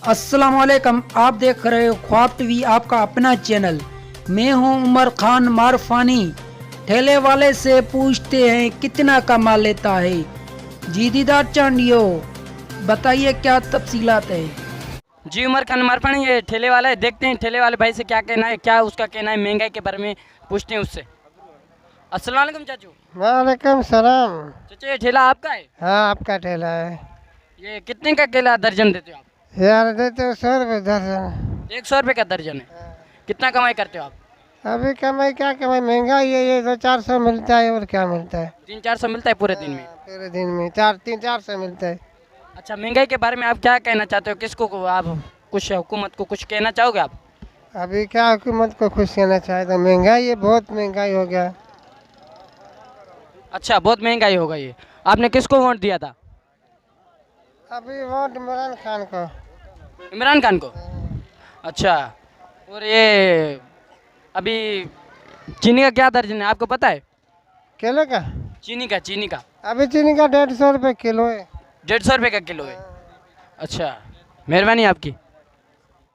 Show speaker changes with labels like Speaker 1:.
Speaker 1: अस्सलामुअलैकुम, आप देख रहे हो ख्वाब टीवी, आपका अपना चैनल। मैं हूं उमर खान मारफानी। ठेले वाले से पूछते हैं कितना कमा लेता है। जी दीदार चांडियो, बताइए क्या तफसीलात है।
Speaker 2: जी उमर खान मारफानी, ये ठेले वाला है। देखते हैं ठेले वाले भाई से क्या कहना है, क्या उसका कहना है महंगाई के बारे में पूछते हैं उससे। अस्सलाम वालेकुम चाचू।
Speaker 3: वालेकुम सलाम।
Speaker 2: चाचा ये ठेला आपका है?
Speaker 3: हाँ, आपका ठेला है।
Speaker 2: ये कितने का केला दर्जन देते हो आप?
Speaker 3: यार देते हो 100 रुपये दर्जन।
Speaker 2: 100 रुपये का दर्जन है। कितना कमाई करते हो आप?
Speaker 3: अभी कमाई क्या कमाई, महंगाई है, ये 200-400 मिलता है और क्या मिलता है।
Speaker 2: 300-400 मिलता है पूरे दिन में?
Speaker 3: पूरे दिन में 300-400 मिलता है।
Speaker 2: अच्छा, महंगाई के बारे में आप क्या कहना चाहते हो? किसको आप कुछ हुकूमत को कुछ कहना चाहोगे आप?
Speaker 3: अभी क्या हुकूमत को खुश करना चाहे तो महंगाई है, बहुत महंगाई हो गया।
Speaker 2: अच्छा, बहुत महंगाई हो गई है। आपने किसको वोट दिया था?
Speaker 3: अभी वोट इमरान खान को।
Speaker 2: इमरान खान को? अच्छा, और ये अभी चीनी का क्या दर्जन है आपको पता है?
Speaker 3: किलो का?
Speaker 2: चीनी का
Speaker 3: अभी चीनी का 150 रुपये किलो है।
Speaker 2: 150 रुपये का किलो है। अच्छा, मेहरबानी आपकी।